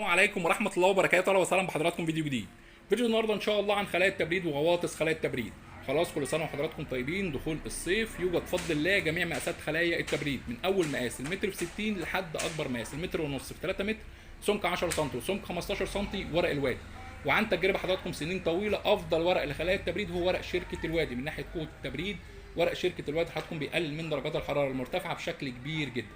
السلام عليكم ورحمة الله وبركاته، اهلا وسهلا بحضراتكم فيديو جديد. فيديو النهارده ان شاء الله عن خلايا التبريد وغواطس خلايا التبريد. خلاص كل سنة وحضراتكم طيبين، دخول الصيف. يوجد بفضل الله جميع مقاسات خلايا التبريد، من اول مقاس المتر في 60 لحد اكبر مقاس المتر ونص في 3 متر، سمك 10 سم وسمك 15 سم، ورق الوادي. وعن تجربة حضراتكم سنين طويلة، افضل ورق لخلايا التبريد هو ورق شركة الوادي. من ناحية قوة التبريد، ورق شركة الوادي حضراتكم بيقلل من درجات الحرارة المرتفعة بشكل كبير جدا.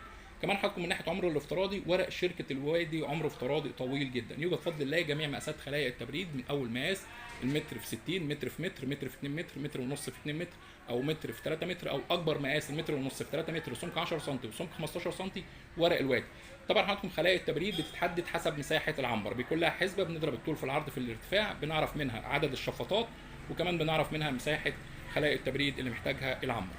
كمان حضراتكم من ناحيه عمره الافتراضي، ورق شركه الوادي عمره افتراضي طويل جدا. يوجد بفضل الله جميع مقاسات خلايا التبريد، من اول مقاس المتر في 60، متر في متر، متر في 2 متر، متر ونص في 2 متر، او متر في 3 متر، او اكبر مقاس المتر ونص في 3 متر وسمك 10 سم وسمك 15 سم، ورق الوادي. طبعا حضراتكم خلايا التبريد بتتحدد حسب مساحه العنبر، بيكون لها حسبه، بنضرب الطول في العرض في الارتفاع، بنعرف منها عدد الشفاطات، وكمان بنعرف منها مساحه خلايا التبريد اللي محتاجها العنبر.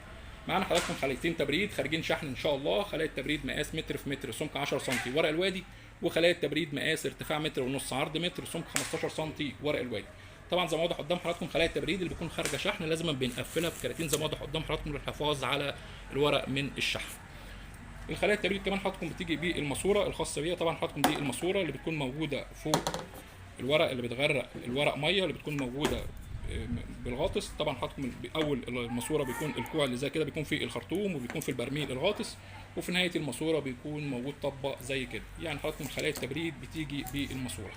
معانا حضراتكم خلايتين تبريد خارجين شحن ان شاء الله. خلايا التبريد مقاس متر في متر، سمك 10 سم، ورق الوادي. وخلايا التبريد مقاس ارتفاع متر ونص، عرض متر، سمك 15 سم، ورق الوادي. طبعا زي ما واضح قدام حضراتكم، خلايا التبريد اللي بتكون خارجه شحن لازم بنقفلها بكراتين زي ما واضح قدام حضراتكم للحفاظ على الورق من الشحن. الخلايا التبريد كمان حضراتكم بتيجي بالماسوره الخاصه بيها. طبعا حضراتكم دي الماسوره اللي بتكون موجوده فوق الورق، اللي بتغرق الورق ميه، اللي بتكون موجوده بالغاطس. طبعا حضراتكم اول الماسوره بيكون الكوع اللي زي كده بيكون فيه الخرطوم، وبيكون في البرميل الغاطس، وفي نهايه الماسوره بيكون موجود طبق زي كده. يعني حضراتكم خلايا التبريد بتيجي بالماسوره.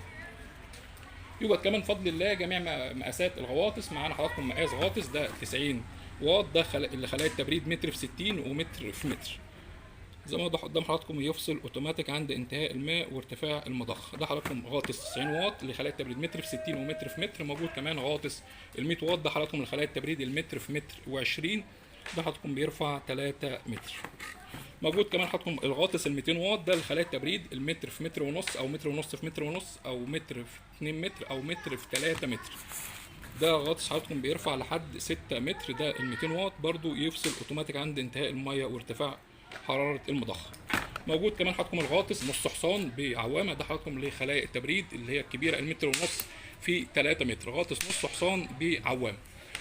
يوجد كمان بفضل الله جميع مقاسات الغواطس. معانا حضراتكم مقاس غاطس ده 90 واط، ده اللي خلايا التبريد متر في 60 ومتر في متر. زي ما واضح قدام حضراتكم يفصل اوتوماتيك عند انتهاء الماء وارتفاع المضخ. ده حضراتكم غاطس 90 واط لخلايا التبريد متر في 60 ومتر في متر. موجود كمان غاطس ال 100 واط، ده حضراتكم لخلايا التبريد المتر في متر و20، ده حضراتكم بيرفع 3 متر. موجود كمان حضراتكم الغاطس ال 200 واط، ده لخلايا التبريد المتر في متر ونص، او متر ونص في متر ونص، او متر في 2 متر، او متر في 3 متر. ده غاطس حضراتكم بيرفع لحد 6 متر. ده ال 200 واط برضو يفصل اوتوماتيك عند انتهاء الميه وارتفاع حراره المضخه. موجود كمان حضراتكم الغاطس نص حصان بعوامه، ده حضراتكم لخلايا التبريد اللي هي الكبيره المتر ونص في 3 متر، غاطس نص حصان بعوامه.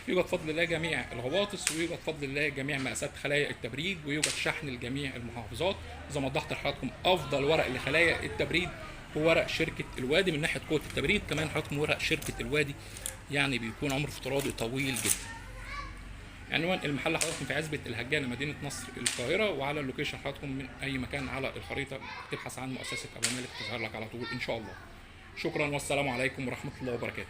يوجد بفضل الله جميع الغواطس، ويوجد بفضل الله جميع مقاسات خلايا التبريد، ويوجد شحن لجميع المحافظات. زي ما وضحت لحضراتكم افضل ورق لخلايا التبريد هو ورق شركه الوادي. من ناحيه قوه التبريد كمان حضراتكم ورق شركه الوادي يعني بيكون عمر افتراضي طويل جدا. عنوان المحل حضراتكم في عزبة الهجانة، مدينة نصر القاهرة. وعلى اللوكيشن حضراتكم من أي مكان على الخريطة تبحث عن مؤسسة أبو مالك تظهر لك على طول إن شاء الله. شكرا والسلام عليكم ورحمة الله وبركاته.